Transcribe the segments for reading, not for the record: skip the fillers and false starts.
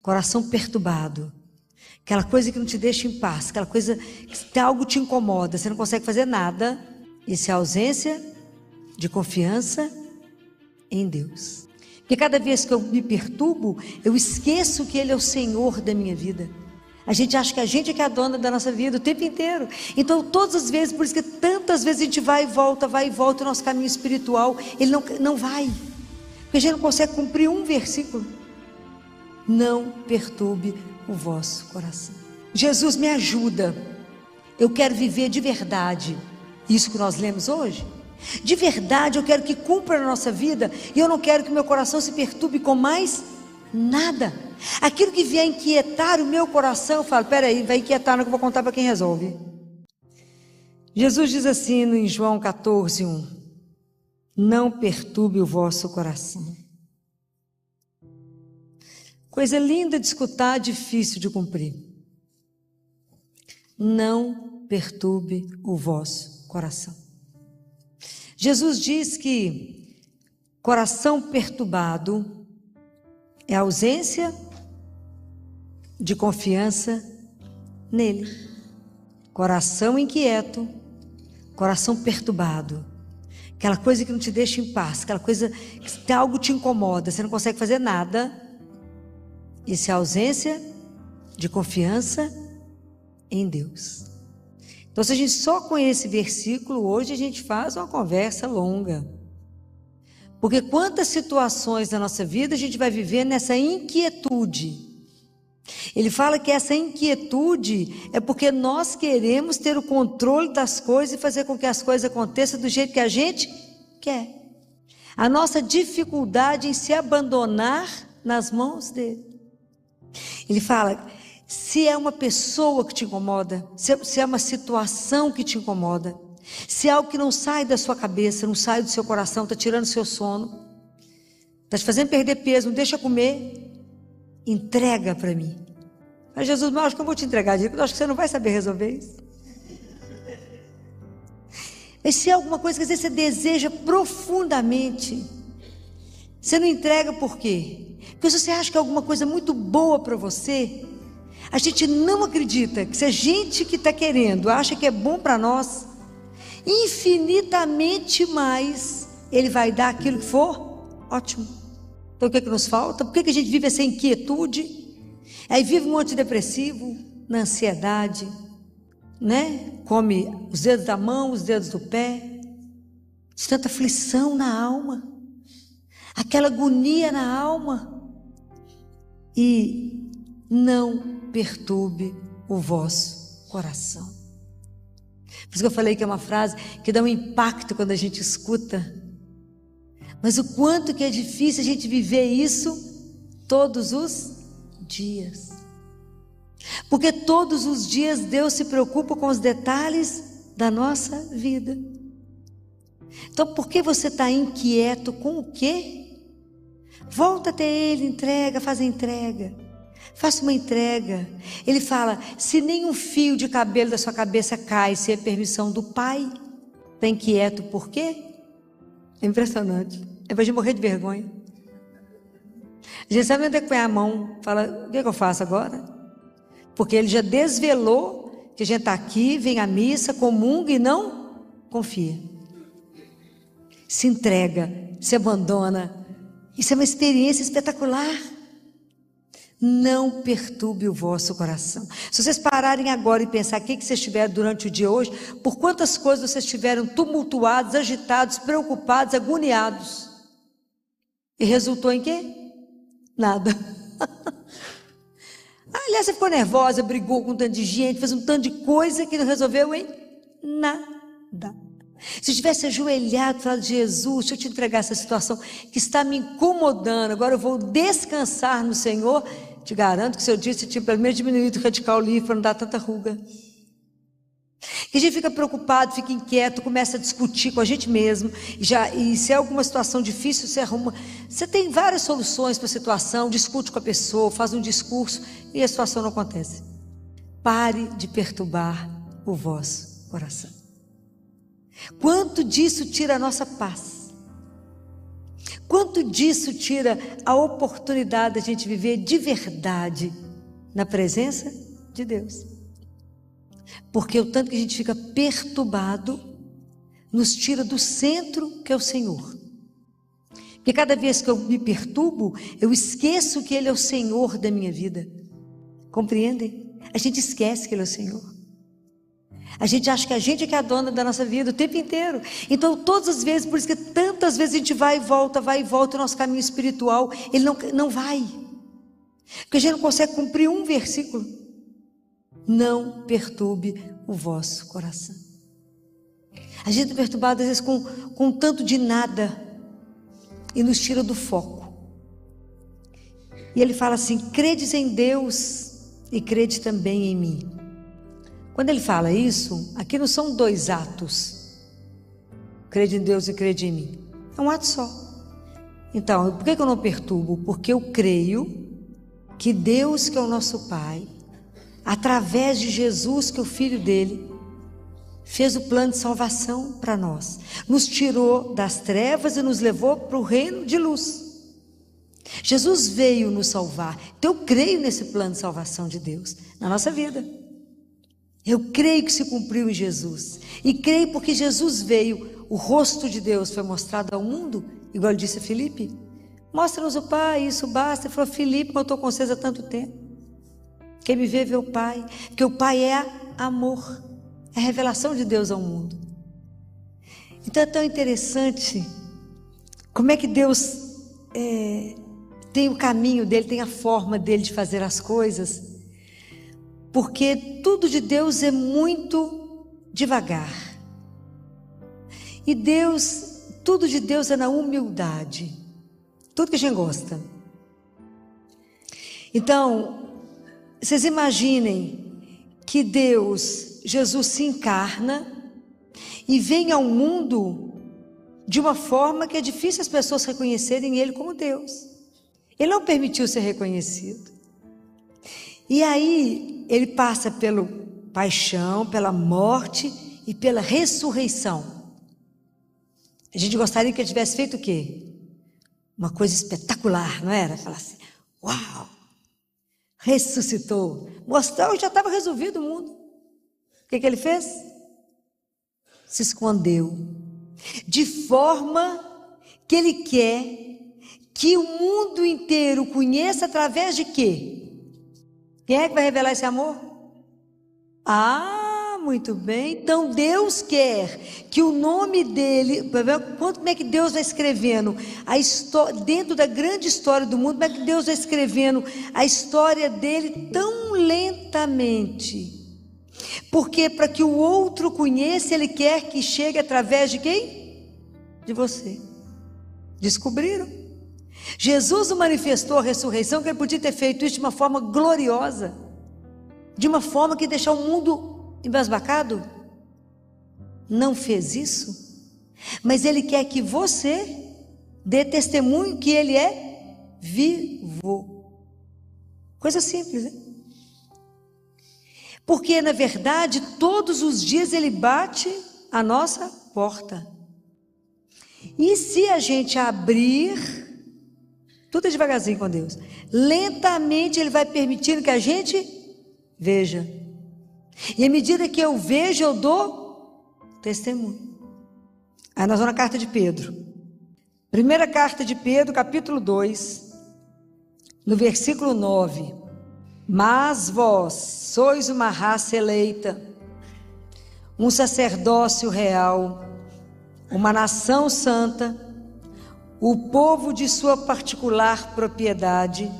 coração perturbado, aquela coisa que não te deixa em paz, aquela coisa que algo te incomoda, você não consegue fazer nada, isso é ausência de confiança em Deus. Porque cada vez que eu me perturbo, eu esqueço que Ele é o Senhor da minha vida. A gente acha que a gente é que é a dona da nossa vida o tempo inteiro. Então todas as vezes, por isso que tantas vezes a gente vai e volta, o nosso caminho espiritual, ele não vai. Porque a gente não consegue cumprir um versículo. Não perturbe o vosso coração. Jesus, me ajuda. Eu quero viver de verdade isso que nós lemos hoje. De verdade eu quero que cumpra na nossa vida. E eu não quero que meu coração se perturbe com mais nada. Aquilo que vier inquietar o meu coração, eu falo, peraí, vai inquietar, não que eu vou contar para quem resolve. Jesus diz assim em João 14:1: não perturbe o vosso coração. Coisa linda de escutar, difícil de cumprir. Não perturbe o vosso coração. Jesus diz que coração perturbado é ausência de confiança nele. Coração inquieto, coração perturbado, aquela coisa que não te deixa em paz, aquela coisa que algo te incomoda, você não consegue fazer nada. Isso é ausência de confiança em Deus. Então, se a gente só conhece esse versículo, hoje a gente faz uma conversa longa. Porque quantas situações da nossa vida a gente vai viver nessa inquietude. Ele fala que essa inquietude é porque nós queremos ter o controle das coisas e fazer com que as coisas aconteçam do jeito que a gente quer. A nossa dificuldade em se abandonar nas mãos dele. Ele fala, se é uma pessoa que te incomoda, se é uma situação que te incomoda, se é algo que não sai da sua cabeça, não sai do seu coração, está tirando o seu sono, está te fazendo perder peso, não deixa comer, entrega para mim. Mas Jesus, eu acho que eu vou te entregar, eu acho que você não vai saber resolver isso. Mas se é alguma coisa que às vezes você deseja profundamente, você não entrega por quê? Porque se você acha que é alguma coisa muito boa para você, a gente não acredita que se a gente que está querendo acha que é bom para nós, infinitamente mais Ele vai dar aquilo que for ótimo. Então o que é que nos falta? Por que a gente vive essa inquietude? Aí vive um antidepressivo, na ansiedade, né? Come os dedos da mão, os dedos do pé, de tanta aflição na alma, aquela agonia na alma. E não perturbe o vosso coração. Por isso que eu falei que é uma frase que dá um impacto quando a gente escuta. Mas o quanto que é difícil a gente viver isso todos os dias. Porque todos os dias Deus se preocupa com os detalhes da nossa vida. Então por que você está inquieto com o quê? Volta até Ele, entrega, faz a entrega. Faça uma entrega. Ele fala, se nenhum fio de cabelo da sua cabeça cai sem a permissão do Pai, está inquieto por quê? É impressionante. É para a gente morrer de vergonha. A gente sabe onde é que põe a mão, fala, o que é que eu faço agora? Porque Ele já desvelou que a gente está aqui, vem à missa, comunga e não confia. Se entrega, se abandona. Isso é uma experiência espetacular. Não perturbe o vosso coração. Se vocês pararem agora e pensar o que vocês tiveram durante o dia hoje, por quantas coisas vocês estiveram tumultuados, agitados, preocupados, agoniados. E resultou em quê? Nada. Aliás, você ficou nervosa, brigou com um tanto de gente, fez um tanto de coisa que não resolveu em nada. Se eu tivesse ajoelhado e falado, Jesus, deixa eu te entregar essa situação que está me incomodando, agora eu vou descansar no Senhor, te garanto que se eu disse, você tinha pelo menos diminuído o radical livre para não dar tanta ruga. E a gente fica preocupado, fica inquieto, começa a discutir com a gente mesmo, e se é alguma situação difícil, você arruma, você tem várias soluções para a situação, discute com a pessoa, faz um discurso, e a situação não acontece. Pare de perturbar o vosso coração. Quanto disso tira a nossa paz? Quanto disso tira a oportunidade de a gente viver de verdade na presença de Deus? Porque o tanto que a gente fica perturbado nos tira do centro que é o Senhor. Porque cada vez que eu me perturbo, eu esqueço que Ele é o Senhor da minha vida. Compreendem? A gente esquece que Ele é o Senhor. A gente acha que a gente é que é a dona da nossa vida o tempo inteiro. Então todas as vezes, por isso que tantas vezes a gente vai e volta, o nosso caminho espiritual, ele não vai. Porque a gente não consegue cumprir um versículo. Não perturbe o vosso coração. A gente é perturbado às vezes com um tanto de nada e nos tira do foco. E ele fala assim: credes em Deus e crede também em mim. Quando ele fala isso, aqui não são dois atos. Crede em Deus e crede em mim. É um ato só. Então, por que eu não perturbo? Porque eu creio que Deus, que é o nosso Pai, através de Jesus, que é o Filho dele, fez o plano de salvação para nós. Nos tirou das trevas e nos levou para o reino de luz. Jesus veio nos salvar. Então eu creio nesse plano de salvação de Deus na nossa vida. Eu creio que se cumpriu em Jesus. E creio porque Jesus veio, o rosto de Deus foi mostrado ao mundo, igual ele disse a Filipe. Mostra-nos o Pai, isso basta. Ele falou: Filipe, eu estou com vocês há tanto tempo. Quem me vê o Pai. Porque o Pai é amor. É a revelação de Deus ao mundo. Então é tão interessante como é que Deus tem o caminho dele, tem a forma dele de fazer as coisas. Porque tudo de Deus é muito devagar. E tudo de Deus é na humildade. Tudo que a gente gosta. Então, vocês imaginem que Jesus se encarna e vem ao mundo de uma forma que é difícil as pessoas reconhecerem Ele como Deus. Ele não permitiu ser reconhecido. E aí Ele passa pela paixão, pela morte e pela ressurreição. A gente gostaria que Ele tivesse feito o quê? Uma coisa espetacular, não era? Falar assim: uau! Ressuscitou. Mostrou que já estava resolvido o mundo. O que Ele fez? Se escondeu. De forma que Ele quer que o mundo inteiro conheça através de quê? Quem é que vai revelar esse amor? Muito bem. Então Deus quer que o nome dele, como é que Deus vai escrevendo a história, dentro da grande história do mundo, como é que Deus vai escrevendo a história dele tão lentamente? Porque para que o outro conheça, Ele quer que chegue através de quem? De você. Descobriram? Jesus manifestou a ressurreição, que Ele podia ter feito isso de uma forma gloriosa, de uma forma que deixar o mundo embasbacado. Não fez isso, mas Ele quer que você dê testemunho que Ele é vivo. Coisa simples, né? Porque na verdade todos os dias Ele bate a nossa porta. E se a gente abrir, tudo é devagarzinho com Deus, lentamente Ele vai permitindo que a gente veja. E à medida que eu vejo, eu dou testemunho. Aí nós vamos na carta de Pedro. Primeira carta de Pedro, capítulo 2, no versículo 9. Mas vós sois uma raça eleita, um sacerdócio real, uma nação santa, o povo de sua particular propriedade.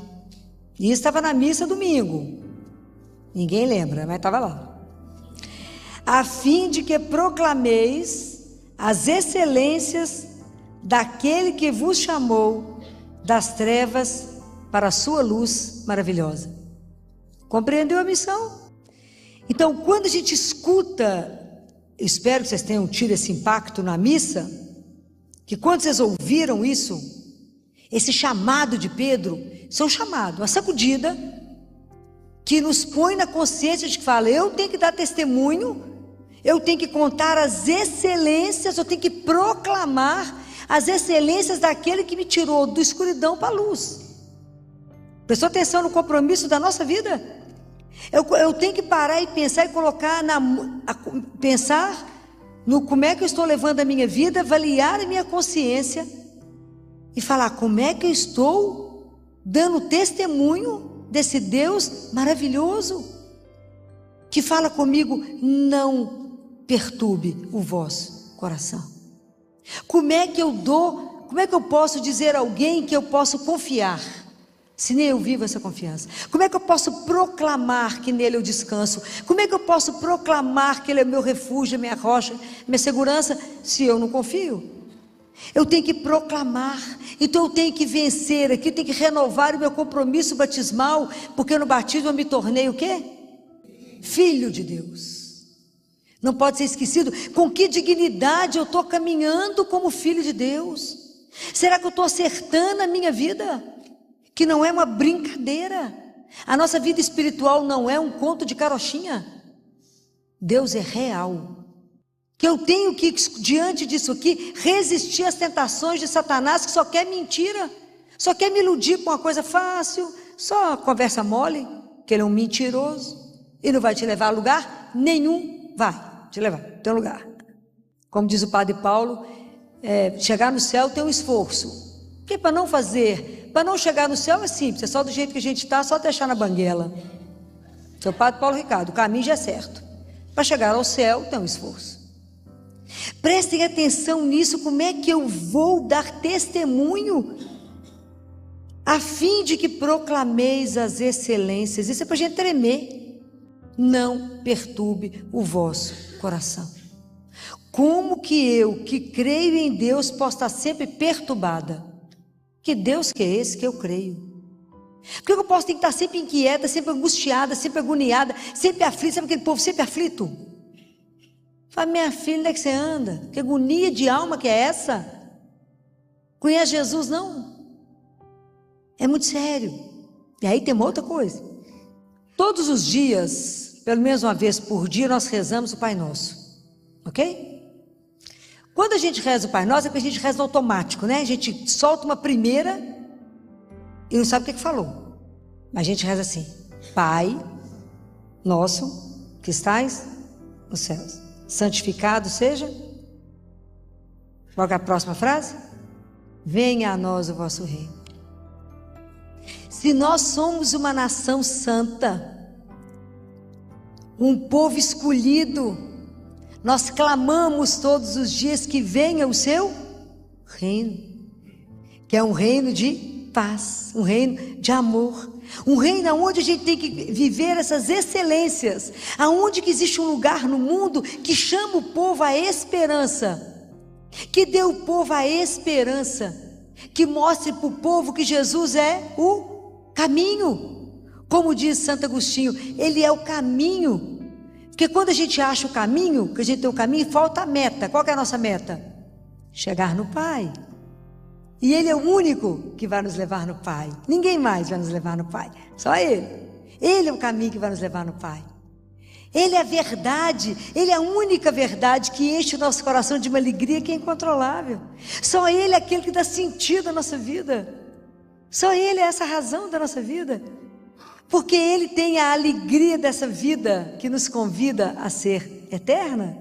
E estava na missa domingo. Ninguém lembra, mas estava lá. A fim de que proclameis as excelências daquele que vos chamou das trevas para a sua luz maravilhosa. Compreendeu a missão? Então, quando a gente escuta, espero que vocês tenham tido esse impacto na missa, que quando vocês ouviram isso, esse chamado de Pedro, isso é um chamado, uma sacudida, que nos põe na consciência de que fala: eu tenho que dar testemunho, eu tenho que contar as excelências, eu tenho que proclamar as excelências daquele que me tirou da escuridão para a luz. Prestou atenção no compromisso da nossa vida? Eu tenho que parar e pensar e colocar pensar no como é que eu estou levando a minha vida, avaliar a minha consciência e falar como é que eu estou dando testemunho desse Deus maravilhoso que fala comigo: não perturbe o vosso coração. Como é que eu posso dizer a alguém que eu posso confiar, se nem eu vivo essa confiança? Como é que eu posso proclamar que nele eu descanso? Como é que eu posso proclamar que ele é meu refúgio, minha rocha, minha segurança, se eu não confio? Eu tenho que proclamar. Então eu tenho que vencer aqui, eu tenho que renovar o meu compromisso batismal, porque no batismo eu me tornei o quê? Filho de Deus. Não pode ser esquecido. Com que dignidade eu estou caminhando como filho de Deus? Será que eu estou acertando a minha vida? Que não é uma brincadeira. A nossa vida espiritual não é um conto de carochinha. Deus é real. Que eu tenho que, diante disso aqui, resistir às tentações de Satanás, que só quer mentira, só quer me iludir com uma coisa fácil, só conversa mole, que ele é um mentiroso e não vai te levar a lugar nenhum. Vai te levar ao teu lugar. Como diz o padre Paulo, chegar no céu tem um esforço. Porque para não chegar no céu é simples, é só do jeito que a gente está, só deixar na banguela. Seu padre Paulo Ricardo, o caminho já é certo. Para chegar ao céu tem um esforço. Prestem atenção nisso, como é que eu vou dar testemunho a fim de que proclameis as excelências? Isso é para a gente tremer. Não perturbe o vosso coração. Como que eu, que creio em Deus, posso estar sempre perturbada? Que Deus que é esse que eu creio? Por que eu posso ter que estar sempre inquieta, sempre angustiada, sempre agoniada, sempre aflita? Sabe aquele povo sempre aflito? Fala: minha filha, onde é que você anda? Que agonia de alma que é essa? Conhece Jesus, não? É muito sério. E aí tem uma outra coisa. Todos os dias, pelo menos uma vez por dia, nós rezamos o Pai Nosso. Ok? Quando a gente reza o Pai Nosso, é porque a gente reza no automático, né? A gente solta uma primeira e não sabe o que falou. Mas a gente reza assim: Pai Nosso, que estais nos céus, santificado seja. Qual é a próxima frase? Venha a nós o vosso reino. Se nós somos uma nação santa, um povo escolhido, nós clamamos todos os dias que venha o seu reino, que é um reino de paz, um reino de amor, um reino onde a gente tem que viver essas excelências, aonde que existe um lugar no mundo que chama o povo à esperança, que dê o povo a esperança, que mostre para o povo que Jesus é o caminho. Como diz Santo Agostinho, ele é o caminho. Porque quando a gente acha o caminho, que a gente tem o caminho, falta a meta. Qual que é a nossa meta? Chegar no Pai. E ele é o único que vai nos levar no Pai. Ninguém mais vai nos levar no Pai, só ele. Ele é o caminho que vai nos levar no Pai. Ele é a verdade, ele é a única verdade que enche o nosso coração de uma alegria que é incontrolável. Só ele é aquele que dá sentido à nossa vida. Só ele é essa razão da nossa vida. Porque ele tem a alegria dessa vida que nos convida a ser eterna.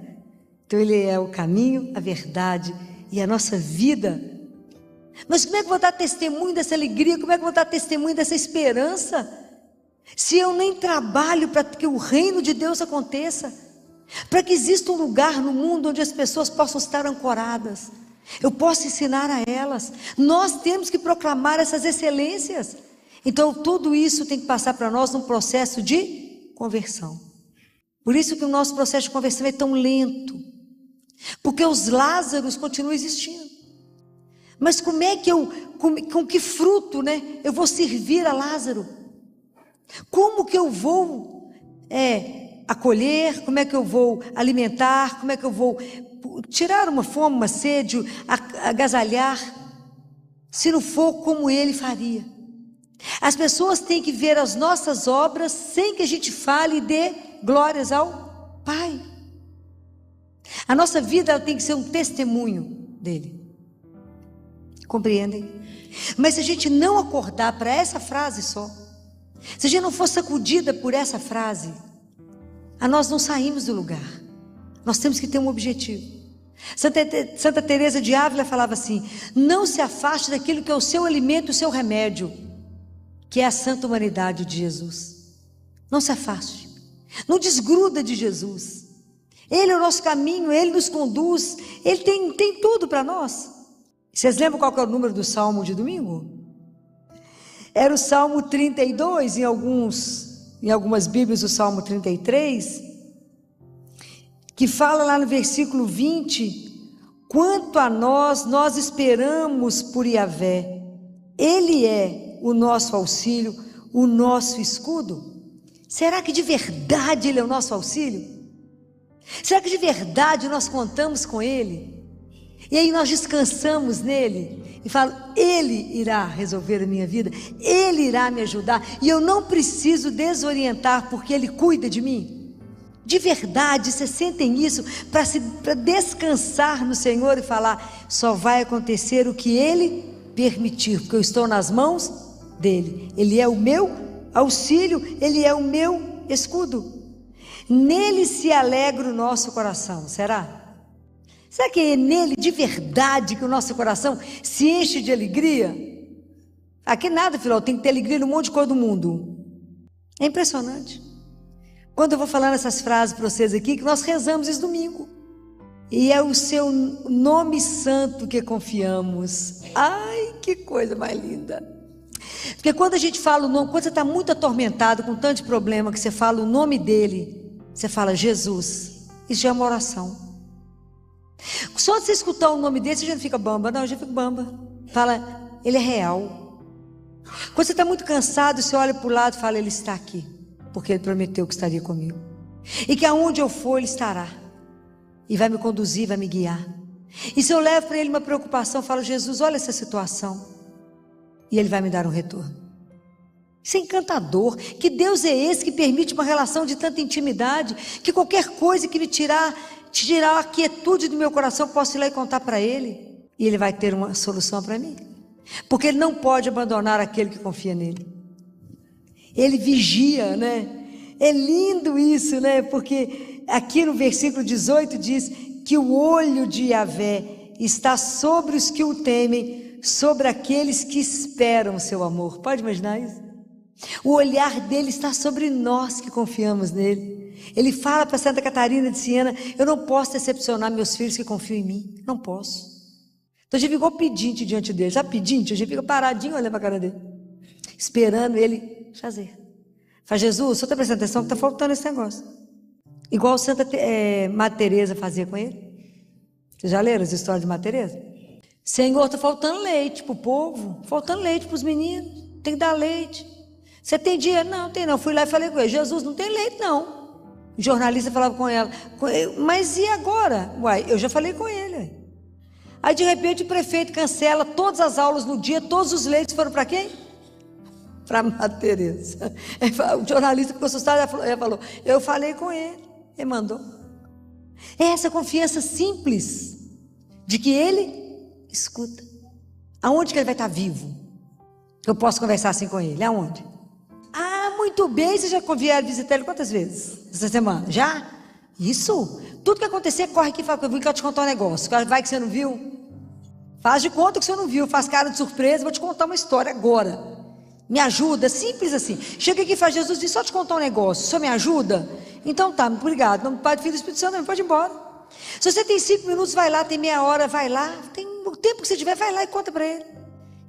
Então ele é o caminho, a verdade e a nossa vida. Mas como é que eu vou dar testemunho dessa alegria? Como é que eu vou dar testemunho dessa esperança? Se eu nem trabalho para que o reino de Deus aconteça, para que exista um lugar no mundo onde as pessoas possam estar ancoradas, eu posso ensinar a elas. Nós temos que proclamar essas excelências. Então tudo isso tem que passar para nós num processo de conversão. Por isso que o nosso processo de conversão é tão lento, porque os Lázaros continuam existindo. Mas como é que com que fruto, né, eu vou servir a Lázaro? Como que eu vou acolher? Como é que eu vou alimentar? Como é que eu vou tirar uma fome, uma sede, agasalhar? Se não for como ele faria. As pessoas têm que ver as nossas obras sem que a gente fale e dê glórias ao Pai. A nossa vida ela tem que ser um testemunho dele. Compreendem? Mas se a gente não acordar para essa frase só, se a gente não for sacudida por essa frase, nós não saímos do lugar. Nós temos que ter um objetivo. Santa Teresa de Ávila falava assim: não se afaste daquilo que é o seu alimento, o seu remédio, que é a santa humanidade de Jesus. Não se afaste, não desgruda de Jesus. Ele é o nosso caminho, Ele nos conduz, Ele tem tudo para nós. Vocês lembram qual que é o número do Salmo de domingo? Era o Salmo 32, em algumas Bíblias o Salmo 33, que fala lá no versículo 20: quanto a nós esperamos por Yahvé, Ele é o nosso auxílio, o nosso escudo. Será que de verdade Ele é o nosso auxílio? Será que de verdade nós contamos com Ele? E aí nós descansamos nele e falo: Ele irá resolver a minha vida, Ele irá me ajudar, e eu não preciso desorientar, porque Ele cuida de mim. De verdade, vocês sentem isso para descansar no Senhor e falar: só vai acontecer o que Ele permitir, porque eu estou nas mãos dEle. Ele é o meu auxílio, Ele é o meu escudo. Nele se alegra o nosso coração. Será? Será que é nele de verdade que o nosso coração se enche de alegria? Aqui nada, filho, tem que ter alegria no monte de coisa do mundo. É impressionante. Quando eu vou falando essas frases para vocês aqui, que nós rezamos esse domingo. E é o seu nome santo que confiamos. Ai, que coisa mais linda. Porque quando a gente fala o nome, quando você está muito atormentado, com tanto problema, que você fala o nome dele, você fala Jesus, isso já é uma oração. Só de você escutar o nome dele, você já não fica bamba. Não, eu já fico bamba. Fala, ele é real. Quando você está muito cansado, você olha para o lado e fala: Ele está aqui, porque Ele prometeu que estaria comigo, e que aonde eu for Ele estará, e vai me conduzir, vai me guiar. E se eu levo para Ele uma preocupação, eu falo: Jesus, olha essa situação, e Ele vai me dar um retorno. Isso é encantador. Que Deus é esse que permite uma relação de tanta intimidade, que qualquer coisa que me tirar a quietude do meu coração, eu posso ir lá e contar para Ele, e Ele vai ter uma solução para mim, porque Ele não pode abandonar aquele que confia nele. Ele vigia, né? É lindo isso, né? Porque aqui no versículo 18 diz que o olho de Yahvé está sobre os que o temem, sobre aqueles que esperam o seu amor. Pode imaginar isso? O olhar dele está sobre nós que confiamos nele. Ele fala para Santa Catarina de Siena: eu não posso decepcionar meus filhos que confiam em mim. Não posso. Então a gente ficou pedinte diante dele. Já pedinte, a gente fica paradinho olhando para a cara dele, esperando ele fazer. Fala: Jesus, o senhor está prestando atenção que está faltando esse negócio. Igual Santa Madre Teresa fazia com ele. Vocês já leram as histórias de Madre Teresa? Senhor, está faltando leite para o povo, faltando leite para os meninos, tem que dar leite. Você tem dinheiro? Não, tem não. Fui lá e falei com ele: Jesus, não tem leite não. O jornalista falava com ela: mas e agora? Uai, eu já falei com ele. Aí de repente o prefeito cancela todas as aulas no dia, todos os leitos foram para quem? Para Madre Teresa. O jornalista ficou assustado, ela falou: eu falei com ele, ele mandou. É essa confiança simples de que ele escuta. Aonde que ele vai estar vivo? Eu posso conversar assim com ele, aonde? Muito bem, você já vieram visitar ele quantas vezes essa semana? Já? Isso? Tudo que acontecer, corre aqui e fala: eu vim cá te contar um negócio. Vai que você não viu? Faz de conta que você não viu, faz cara de surpresa, vou te contar uma história agora. Me ajuda, simples assim. Chega aqui e fala: Jesus, vim só te contar um negócio, o senhor me ajuda? Então tá, obrigado. Não, Pai, Filho e Espírito Santo, não pode ir embora. Se você tem 5 minutos, vai lá, tem meia hora, vai lá. Tem o tempo que você tiver, vai lá e conta para ele.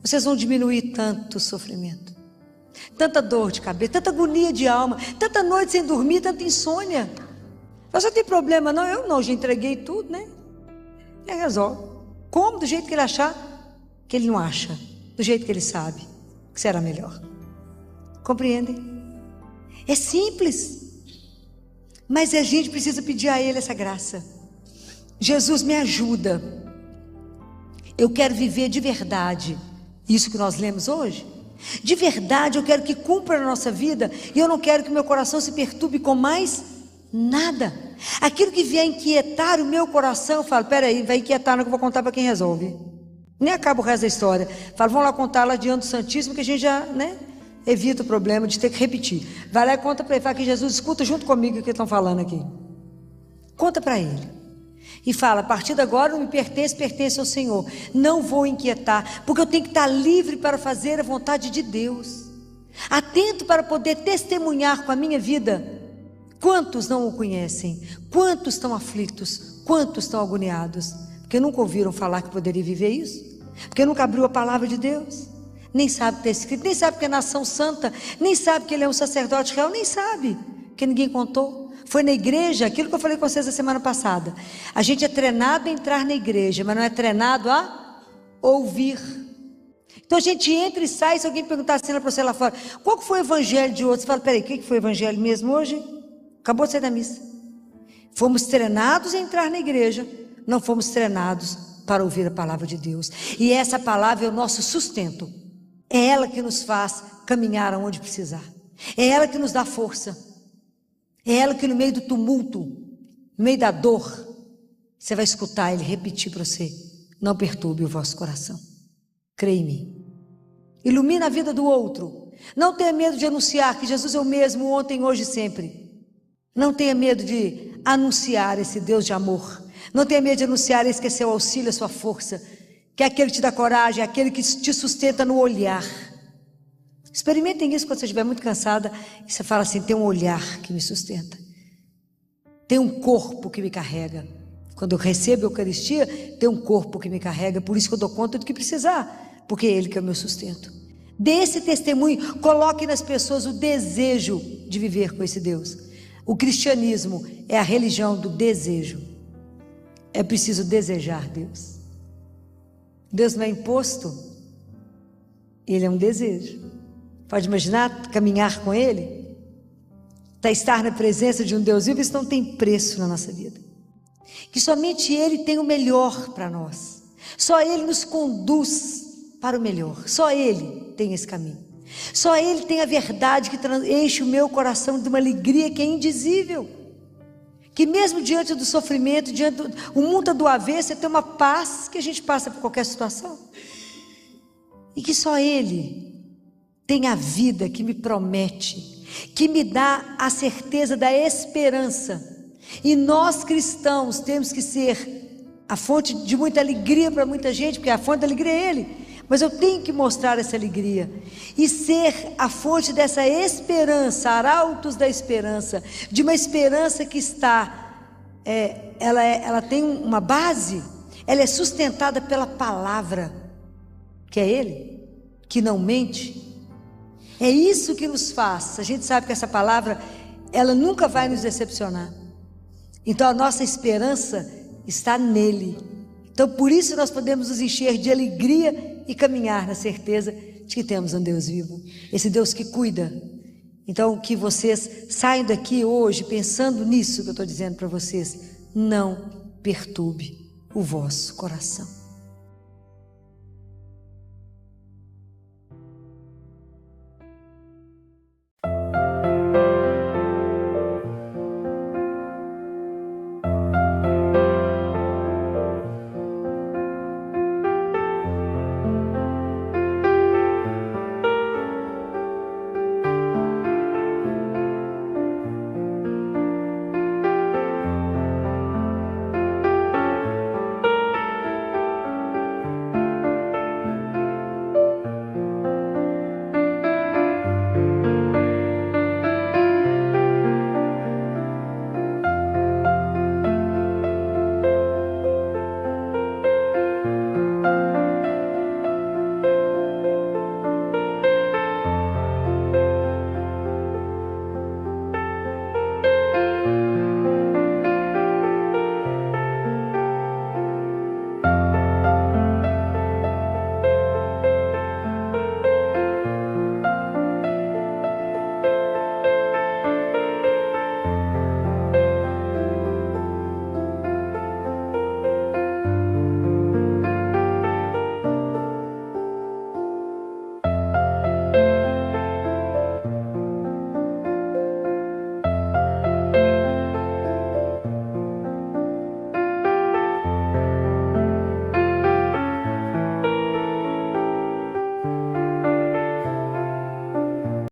Vocês vão diminuir tanto o sofrimento, tanta dor de cabeça, tanta agonia de alma, tanta noite sem dormir, tanta insônia. Você tem problema? Não, eu não, já entreguei tudo, né? Ele resolve. Como? Do jeito que ele achar, que ele não acha, do jeito que ele sabe que será melhor. Compreendem? É simples, mas a gente precisa pedir a Ele essa graça. Jesus, me ajuda. Eu quero viver de verdade isso que nós lemos hoje. De verdade, eu quero que cumpra na nossa vida, e eu não quero que meu coração se perturbe com mais nada. Aquilo que vier inquietar o meu coração, eu falo: peraí, vai inquietar, não, que eu vou contar para quem resolve. Nem acaba o resto da história. Fala, vamos lá contar lá diante do Santíssimo, que a gente já, evita o problema de ter que repetir. Vai lá e conta para ele, fala que Jesus escuta junto comigo o que estão falando aqui. Conta para ele. E fala, a partir de agora não me pertence, pertence ao Senhor. Não vou inquietar, porque eu tenho que estar livre para fazer a vontade de Deus. Atento para poder testemunhar com a minha vida. Quantos não o conhecem? Quantos estão aflitos? Quantos estão agoniados? Porque nunca ouviram falar que poderia viver isso? Porque nunca abriu a palavra de Deus? Nem sabe ter escrito, nem sabe que é nação santa, nem sabe que ele é um sacerdote real, nem sabe, que ninguém contou. Foi na igreja, aquilo que eu falei com vocês a semana passada. A gente é treinado a entrar na igreja, mas não é treinado a ouvir. Então a gente entra e sai, se alguém perguntar assim para você lá fora, qual que foi o evangelho de hoje? Você fala, peraí, o que foi o evangelho mesmo hoje? Acabou de sair da missa. Fomos treinados a entrar na igreja, não fomos treinados para ouvir a palavra de Deus. E essa palavra é o nosso sustento. É ela que nos faz caminhar aonde precisar. É ela que nos dá força. É ela que no meio do tumulto, no meio da dor, você vai escutar ele repetir para você, não perturbe o vosso coração. Creia em mim. Ilumina a vida do outro. Não tenha medo de anunciar que Jesus é o mesmo ontem, hoje e sempre. Não tenha medo de anunciar esse Deus de amor. Não tenha medo de anunciar esse que é seu auxílio, a sua força, que é aquele que te dá coragem, é aquele que te sustenta no olhar. Experimentem isso quando você estiver muito cansada e você fala assim, tem um olhar que me sustenta, tem um corpo que me carrega. Quando eu recebo a Eucaristia, tem um corpo que me carrega, por isso que eu dou conta do que precisar, porque é Ele que é o meu sustento. Dê esse testemunho, coloque nas pessoas o desejo de viver com esse Deus. O cristianismo é a religião do desejo. É preciso desejar Deus. Deus não é imposto, Ele é um desejo. Pode imaginar caminhar com Ele? Estar na presença de um Deus vivo, isso não tem preço na nossa vida. Que somente Ele tem o melhor para nós. Só Ele nos conduz para o melhor. Só Ele tem esse caminho. Só Ele tem a verdade que enche o meu coração de uma alegria que é indizível. Que mesmo diante do sofrimento, diante do mundo do avesso, você tem uma paz que a gente passa por qualquer situação. E que só Ele tem a vida que me promete, que me dá a certeza da esperança. E nós cristãos temos que ser a fonte de muita alegria para muita gente, porque a fonte da alegria é Ele. Mas eu tenho que mostrar essa alegria e ser a fonte dessa esperança, arautos da esperança, de uma esperança que está, ela tem uma base, ela é sustentada pela palavra, que é Ele, que não mente. É isso que nos faz, a gente sabe que essa palavra, ela nunca vai nos decepcionar. Então a nossa esperança está nele. Então por isso nós podemos nos encher de alegria e caminhar na certeza de que temos um Deus vivo, esse Deus que cuida. Então que vocês saiam daqui hoje pensando nisso que eu estou dizendo para vocês, não perturbe o vosso coração.